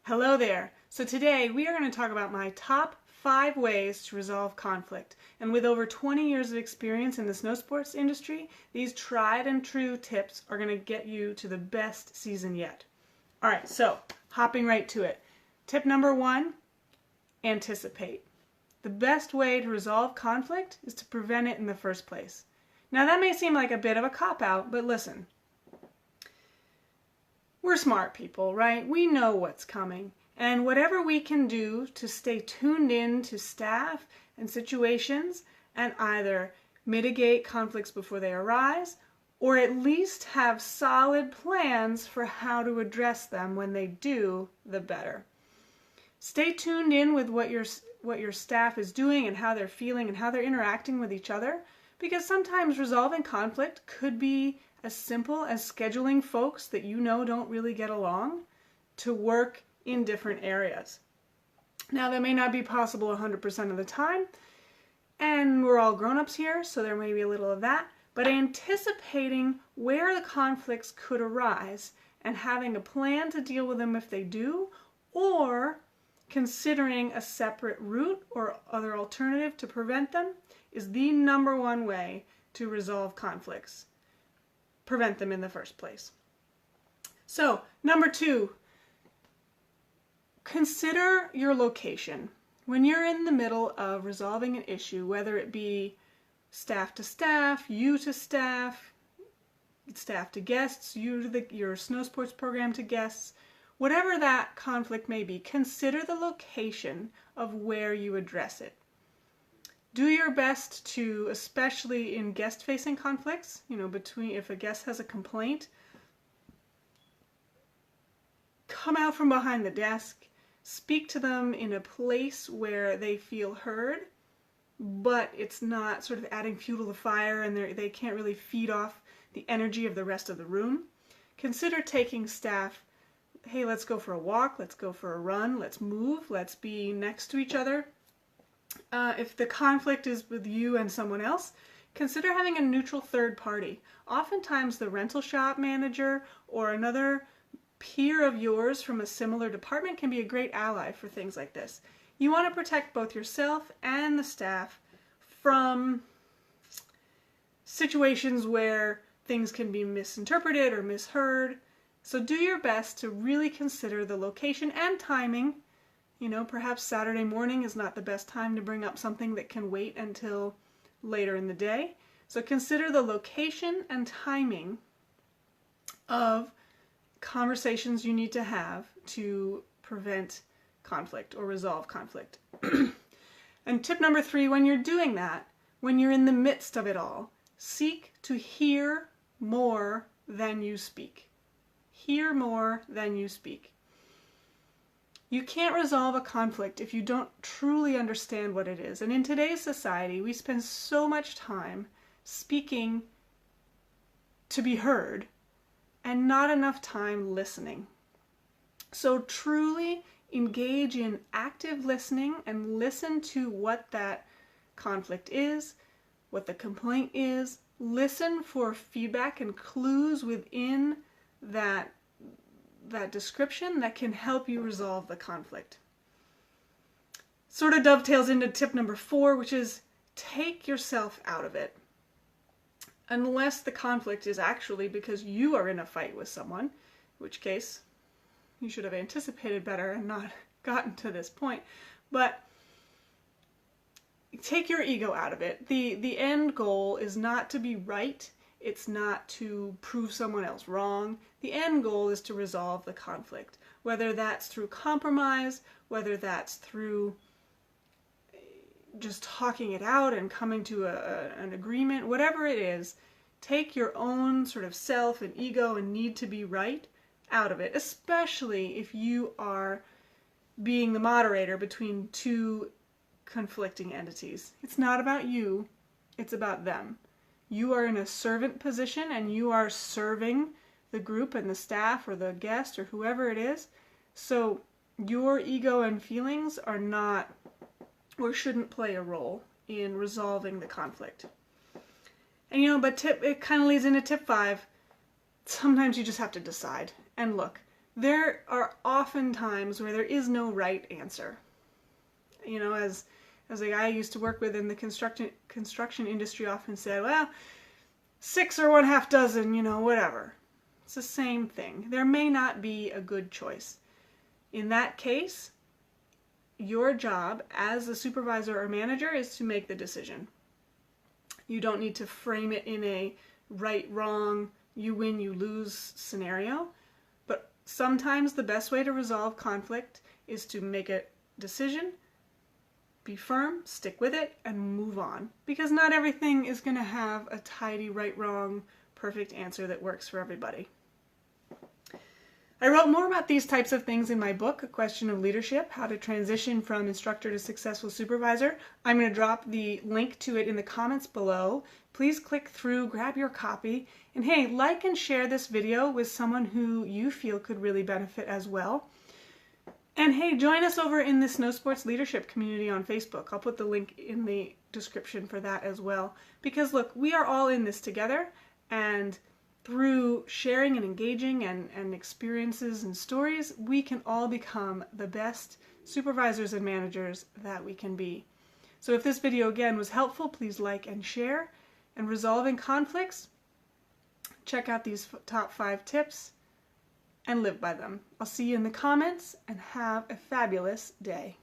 Hello there. So today we are going to talk about my top 5 ways to resolve conflict. And with over 20 years of experience in the snow sports industry, these tried and true tips are going to get you to the best season yet. All right, so hopping right to it. Tip number 1, anticipate. The best way to resolve conflict is to prevent it in the first place. Now that may seem like a bit of a cop-out, but listen. We're smart people, right? We know what's coming. And whatever we can do to stay tuned in to staff and situations and either mitigate conflicts before they arise or at least have solid plans for how to address them when they do, the better. Stay tuned in with what your staff is doing and how they're feeling and how they're interacting with each other, because sometimes resolving conflict could be as simple as scheduling folks that you know don't really get along to work in different areas. Now, that may not be possible 100% of the time, and we're all grown-ups here, so there may be a little of that, but anticipating where the conflicts could arise and having a plan to deal with them if they do, or considering a separate route or other alternative to prevent them is the number one way to resolve conflicts. Prevent them in the first place. So, number 2, consider your location. When you're in the middle of resolving an issue, whether it be staff to staff, you to staff, staff to guests, you to your snow sports program to guests, whatever that conflict may be, consider the location of where you address it. Do your best to, especially in guest-facing conflicts, between if a guest has a complaint, come out from behind the desk, speak to them in a place where they feel heard, but it's not sort of adding fuel to the fire and they can't really feed off the energy of the rest of the room. Consider taking staff, hey, let's go for a walk, let's go for a run, let's move, let's be next to each other. If the conflict is with you and someone else, consider having a neutral third party. Oftentimes the rental shop manager or another peer of yours from a similar department can be a great ally for things like this. You want to protect both yourself and the staff from situations where things can be misinterpreted or misheard. So do your best to really consider the location and timing. Perhaps Saturday morning is not the best time to bring up something that can wait until later in the day. So consider the location and timing of conversations you need to have to prevent conflict or resolve conflict. And tip number 3, when you're doing that, when you're in the midst of it all, seek to hear more than you speak. Hear more than you speak. You can't resolve a conflict if you don't truly understand what it is. And in today's society, we spend so much time speaking to be heard and not enough time listening. So truly engage in active listening and listen to what that conflict is, what the complaint is. Listen for feedback and clues within that description that can help you resolve the conflict. Sort of dovetails into tip number 4, which is take yourself out of it. Unless the conflict is actually because you are in a fight with someone, in which case you should have anticipated better and not gotten to this point. But take your ego out of it. The end goal is not to be right. It's not to prove someone else wrong. The end goal is to resolve the conflict, whether that's through compromise, whether that's through just talking it out and coming to an agreement, whatever it is. Take your own sort of self and ego and need to be right out of it, especially if you are being the moderator between two conflicting entities. It's not about you, it's about them. You are in a servant position and you are serving the group and the staff or the guest or whoever it is. So your ego and feelings are not or shouldn't play a role in resolving the conflict. And but it kind of leads into tip 5. Sometimes you just have to decide. And look, there are often times where there is no right answer. You know, as a guy I used to work with in the construction industry often said, well, 6 or 1/2 dozen, you know, whatever. It's the same thing. There may not be a good choice. In that case, your job as a supervisor or manager is to make the decision. You don't need to frame it in a right, wrong, you win, you lose scenario. But sometimes the best way to resolve conflict is to make a decision, be firm, stick with it, and move on. Because not everything is going to have a tidy, right, wrong, perfect answer that works for everybody. I wrote more about these types of things in my book, A Question of Leadership, How to Transition from Instructor to Successful Supervisor. I'm going to drop the link to it in the comments below. Please click through, grab your copy, and hey, like and share this video with someone who you feel could really benefit as well. And hey, join us over in the Snow Sports Leadership community on Facebook. I'll put the link in the description for that as well. Because look, we are all in this together, and through sharing and engaging and experiences and stories, we can all become the best supervisors and managers that we can be. So if this video again was helpful, please like and share. And resolving conflicts, check out these top 5 tips and live by them. I'll see you in the comments, and have a fabulous day.